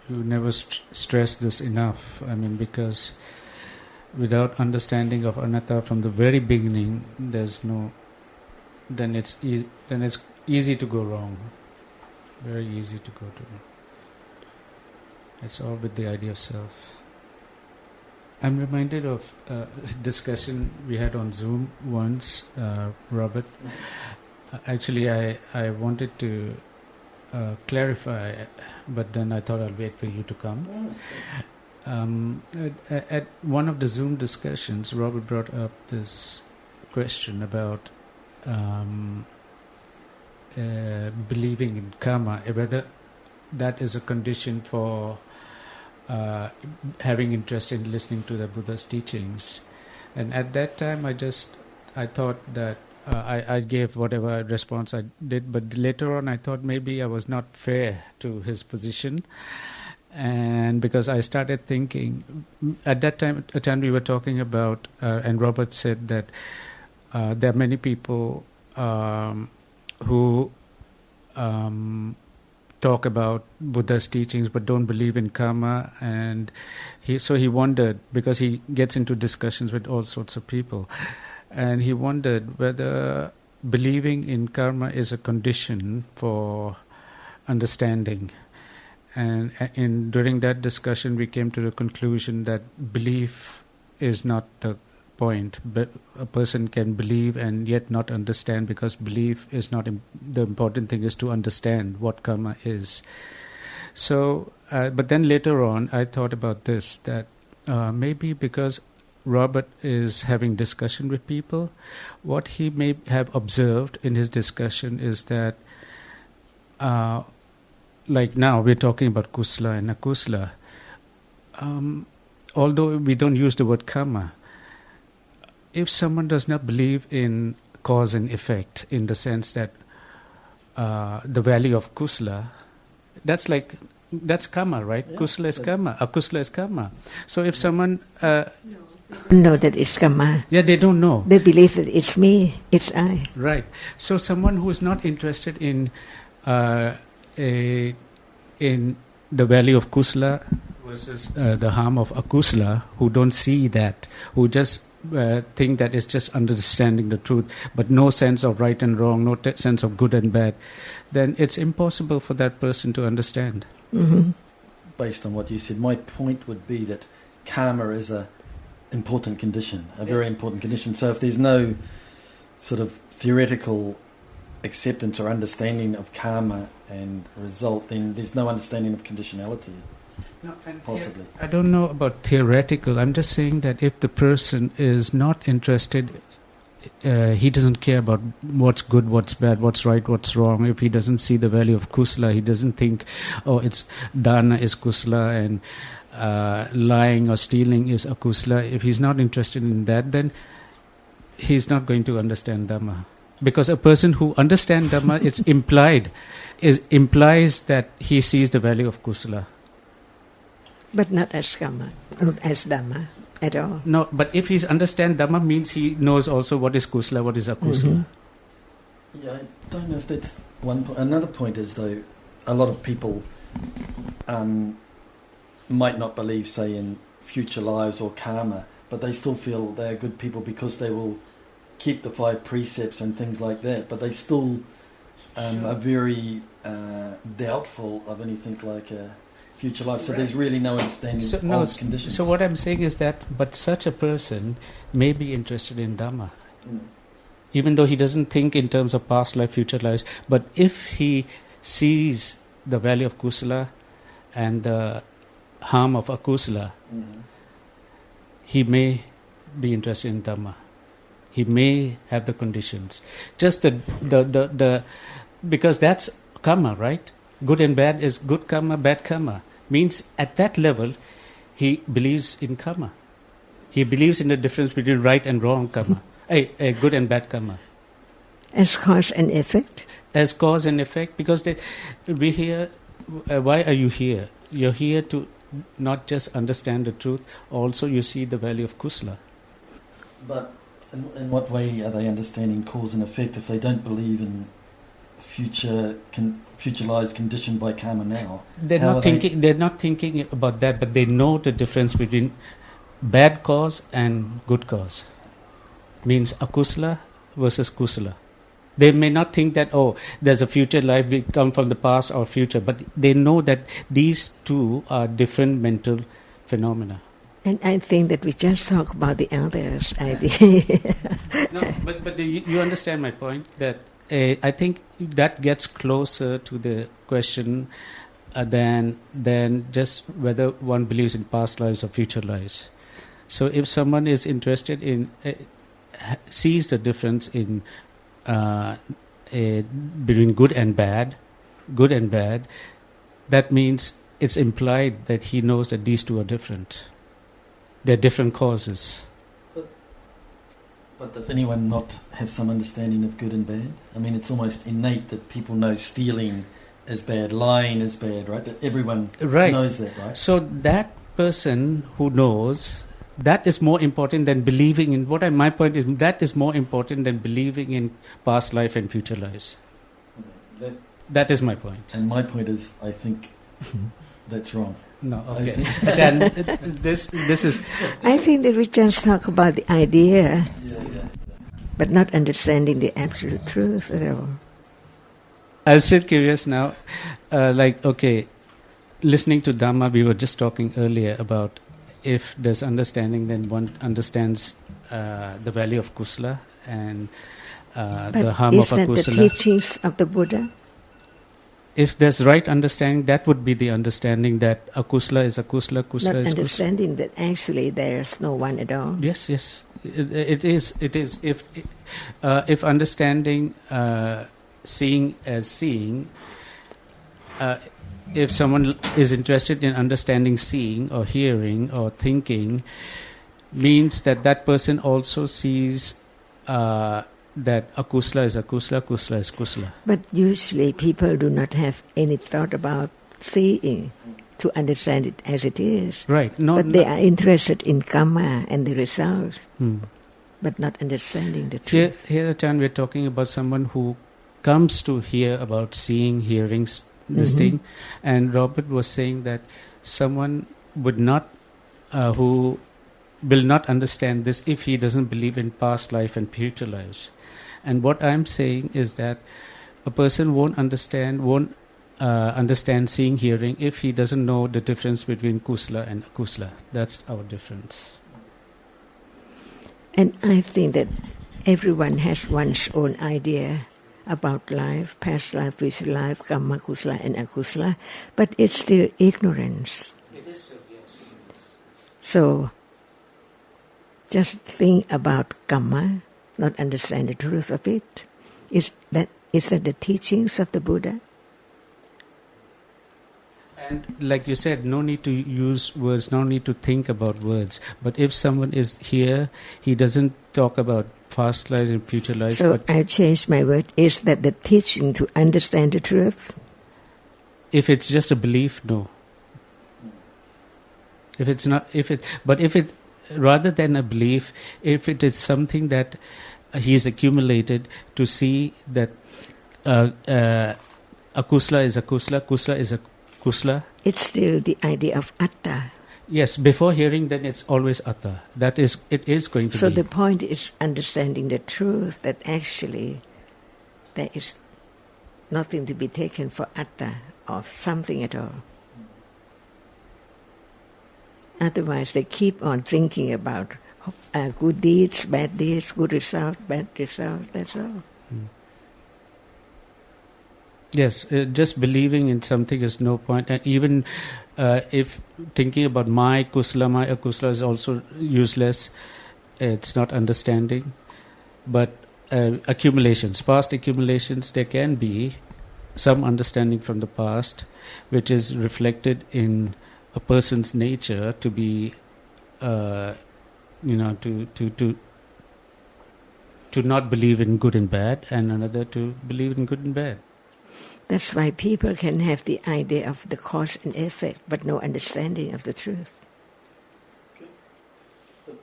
You never stress this enough. I mean, because without understanding of anatta from the very beginning, then it's easy to go wrong. Very easy to go to wrong. It's all with the idea of self. I'm reminded of a discussion we had on Zoom once, Robert. Actually, I wanted to clarify, but then I thought I'll wait for you to come. At one of the Zoom discussions, Robert brought up this question about believing in karma, whether that is a condition for having interest in listening to the Buddha's teachings. And at that time, I thought that I gave whatever response I did, but later on I thought maybe I was not fair to his position. And because I started thinking, at that time we were talking about, and Robert said that there are many people who talk about Buddha's teachings but don't believe in karma, and he wondered, because he gets into discussions with all sorts of people, and he wondered whether believing in karma is a condition for understanding. And during that discussion, we came to the conclusion that belief is not the point. But a person can believe and yet not understand, because belief is not the important thing is to understand what karma is. So, but then later on, I thought about this, that maybe because Robert is having discussion with people, what he may have observed in his discussion is that like now we're talking about Kushla and Akushla. Although we don't use the word kamma, if someone does not believe in cause and effect, in the sense that the value of Kushla, that's kamma, right? Yeah, Kushla is kamma, Akushla is kamma. So if someone know that it's kamma. Yeah, they don't know. They believe that it's me, it's I. Right. So someone who is not interested in the value of Kushla versus the harm of Akushla, who don't see that, who just think that it's just understanding the truth, but no sense of right and wrong, no sense of good and bad, then it's impossible for that person to understand. Mm-hmm. Based on what you said, my point would be that karma is a important condition, a very important condition. So if there's no sort of theoretical acceptance or understanding of karma and result, then there's no understanding of conditionality. No, and possibly. I don't know about theoretical. I'm just saying that if the person is not interested, he doesn't care about what's good, what's bad, what's right, what's wrong. If he doesn't see the value of Kushla, he doesn't think, it's dana is Kushla and lying or stealing is Akushla. If he's not interested in that, then he's not going to understand Dhamma. Because a person who understands Dhamma, implies that he sees the value of Kushla. But not as kamma, not as Dhamma at all. No, but if he understands Dhamma, means he knows also what is Kushla, what is Akushla. Mm-hmm. Yeah, I don't know if that's one point. Another point is, though, a lot of people might not believe, say, in future lives or karma, but they still feel they are good people because they will keep the 5 precepts and things like that, but they still are very doubtful of anything like a future life. So there's really no understanding of conditions. So what I'm saying is that, but such a person may be interested in Dhamma, even though he doesn't think in terms of past life, future lives. But if he sees the value of Kushla and the harm of Akushla, he may be interested in Dhamma. He may have the conditions. Just the because that's kamma, right? Good and bad is good kamma, bad kamma. Means at that level, he believes in karma. He believes in the difference between right and wrong karma, good and bad karma. As cause and effect? As cause and effect, because we here. Why are you here? You're here to not just understand the truth, also you see the value of Kushla. But in what way are they understanding cause and effect if they don't believe in future lives conditioned by karma now. They're not thinking about that, but they know the difference between bad cause and good cause. Means Akushla versus Kushla. They may not think that, there's a future life, we come from the past or future, but they know that these two are different mental phenomena. And I think that we just talk about the others' idea. No, but you understand my point, that I think that gets closer to the question than just whether one believes in past lives or future lives. So if someone is interested in, sees the difference in between good and bad, that means it's implied that he knows that these two are different. They're different causes. But does anyone not have some understanding of good and bad? I mean, it's almost innate that people know stealing is bad, lying is bad, right? That everyone knows that, right? So that person who knows, that is more important than believing in, my point is, that is more important than believing in past life and future lives. That is my point. And my point is, I think that's wrong. No, okay. Ajahn, this is... I think that we just talk about the idea, but not understanding the absolute truth at all. I was still curious now, listening to Dhamma, we were just talking earlier about if there's understanding, then one understands the value of Kushla and the harm of Akusla. But is that the teachings of the Buddha? If there's right understanding, that would be the understanding that Akushla is Akushla, Kushla is Kushla. Not understanding that actually there's no one at all. Yes. It is. If understanding, seeing as seeing, if someone is interested in understanding seeing or hearing or thinking, means that person also sees that Akushla is Akushla, Kushla is Kushla. But usually people do not have any thought about seeing to understand it as it is. Right. But they are interested in kamma and the result, but not understanding the truth. Here, Ajahn, we're talking about someone who comes to hear about seeing, hearing, this thing, and Robert was saying that someone would not, who will not understand this if he doesn't believe in past life and future lives. And what I'm saying is that a person won't understand seeing, hearing if he doesn't know the difference between Kushla and Akushla. That's our difference. And I think that everyone has one's own idea about life, past life, future life, kamma, Kushla and Akushla, but it's still ignorance. It is still, yes. So, just think about kamma, not understand the truth of it. Is that the teachings of the Buddha? And like you said, no need to use words, no need to think about words. But if someone is here, he doesn't talk about past lives and future lives. So I changed my word. Is that the teaching to understand the truth? If it's just a belief, no. If it's not, but if it, rather than a belief, if it is something that he's accumulated to see that Akushla is Akushla, Kushla is Kushla. It's still the idea of atta. Yes, before hearing, then it's always atta. It is going to be. So the point is understanding the truth that actually there is nothing to be taken for atta or something at all. Otherwise, they keep on thinking about good deeds, good result, bad result, that's all. Yes, just believing in something is no point. And even if thinking about my Kushla, my Akushla is also useless, it's not understanding. But accumulations, past accumulations, there can be some understanding from the past, which is reflected in a person's nature to be, to not believe in good and bad, and another to believe in good and bad. That's why people can have the idea of the cause and effect, but no understanding of the truth.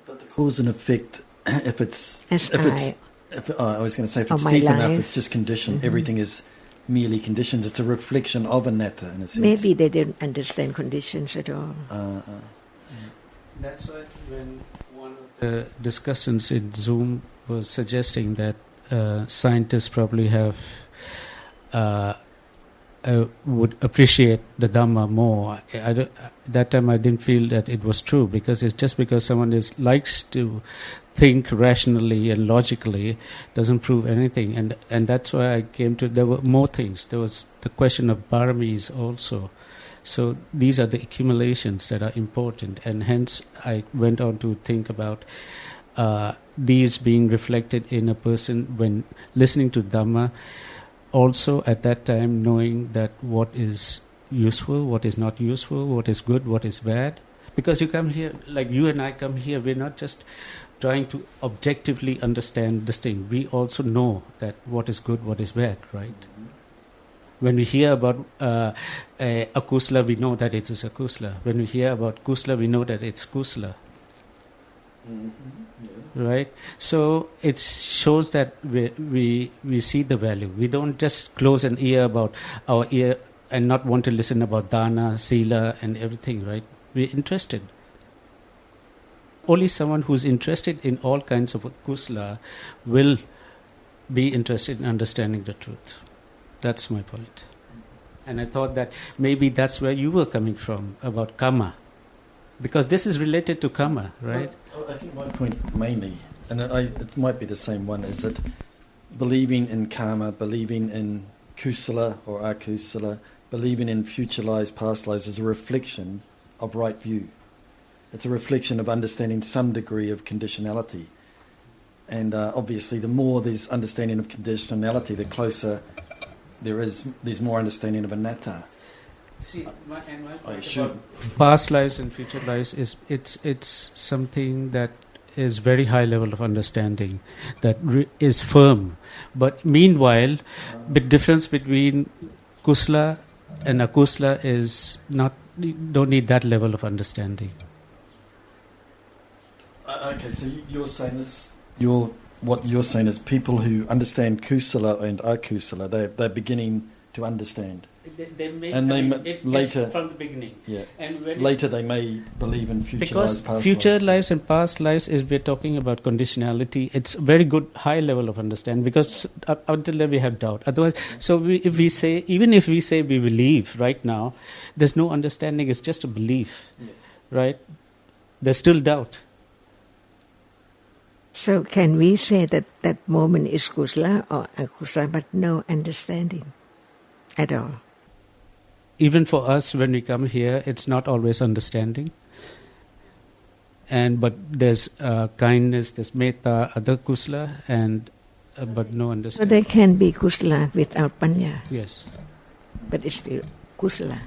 But the cause and effect, if it's I deep enough, it's just conditioned. Mm-hmm. Everything is merely conditions. It's a reflection of anatta in a sense. Maybe they didn't understand conditions at all. That's why when one of the discussants in Zoom was suggesting that scientists probably have would appreciate the Dhamma more. That time I didn't feel that it was true, because it's just because someone likes to think rationally and logically doesn't prove anything. And that's why I came to, there were more things. There was the question of paramis also. So these are the accumulations that are important, and hence I went on to think about these being reflected in a person when listening to Dhamma. Also at that time knowing that what is useful, what is not useful, what is good, what is bad. Because you come here, like you and I come here, we're not just trying to objectively understand this thing. We also know that what is good, what is bad, right? Mm-hmm. When we hear about Akushla, we know that it is Akushla. When we hear about Kushla, we know that it's Kushla. Mm-hmm. Yeah. Right? So it shows that we see the value. We don't just close an ear about our ear and not want to listen about dana, sila and everything, right? We're interested. Only someone who's interested in all kinds of Kushla will be interested in understanding the truth. That's my point. And I thought that maybe that's where you were coming from, about kamma. Because this is related to kamma, right? Well, I think my point mainly, and it might be the same one, is that believing in karma, believing in kusala or akusala, believing in future lives, past lives, is a reflection of right view. It's a reflection of understanding some degree of conditionality. And obviously the more there's understanding of conditionality, the closer there's more understanding of anatta. See, my point about past lives and future lives is it's something that is very high level of understanding, that is firm. But meanwhile, the difference between Kushla and Akushla is not, you don't need that level of understanding. Okay, so you're saying this. What you're saying is people who understand kusala and akusala, they're beginning to understand. They may, and later from the beginning. Yeah. And later they may believe in future lives, past future lives and past lives is, we're talking about conditionality. It's a very good high level of understanding, because until then we have doubt. Otherwise, so even if we say we believe right now, there's no understanding. It's just a belief, yes. Right? There's still doubt. So can we say that that moment is Kushla or Akushla, but no understanding at all? Even for us, when we come here, it's not always understanding. But there's kindness, there's metta, other Kushla, but no understanding. So there can be Kushla without panya. Yes. But it's still Kushla.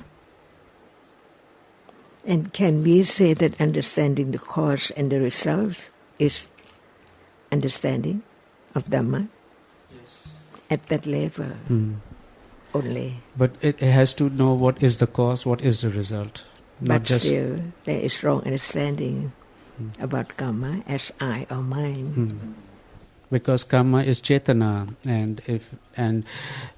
And can we say that understanding the cause and the result is understanding of Dhamma? Yes. At that level only. But it has to know what is the cause, what is the result. But still, there is wrong understanding about kamma as I or mine. Because kamma is cetana, and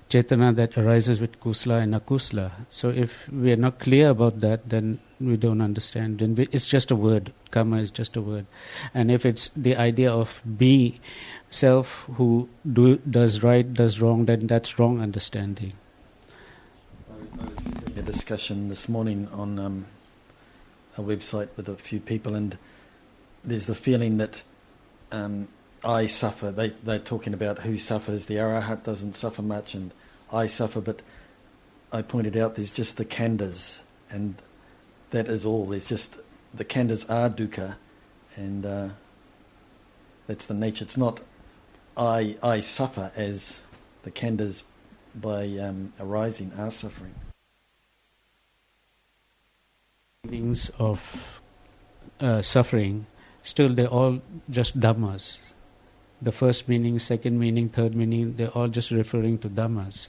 cetana that arises with kusla and akusla. So if we are not clear about that, then we don't understand. Then it's just a word. Kamma is just a word. And if it's the idea of be self who does right, does wrong, then that's wrong understanding. I was having a discussion this morning on a website with a few people, and there's the feeling that I suffer. They're talking about who suffers. The arahat doesn't suffer much, and I suffer. But I pointed out there's just the khandhas, and that is all. There's just the khandhas are dukkha, and that's the nature. It's not I suffer as the khandhas by arising are suffering. Meanings of suffering, still they're all just dhammas. The first meaning, second meaning, third meaning, they're all just referring to dhammas,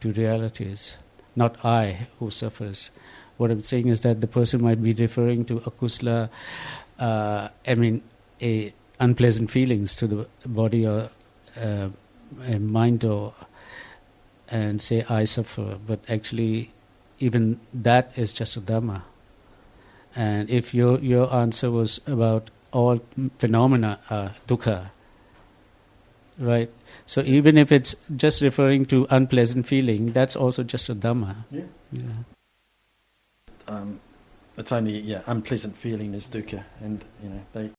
to realities, not I who suffers. What I'm saying is that the person might be referring to akusla, unpleasant feelings to the body or mind, or and say I suffer, but actually even that is just a Dhamma. And if your answer was about all phenomena are dukkha, right? So even if it's just referring to unpleasant feeling, that's also just a Dhamma. Yeah. Yeah. It's only unpleasant feeling is dukkha, and they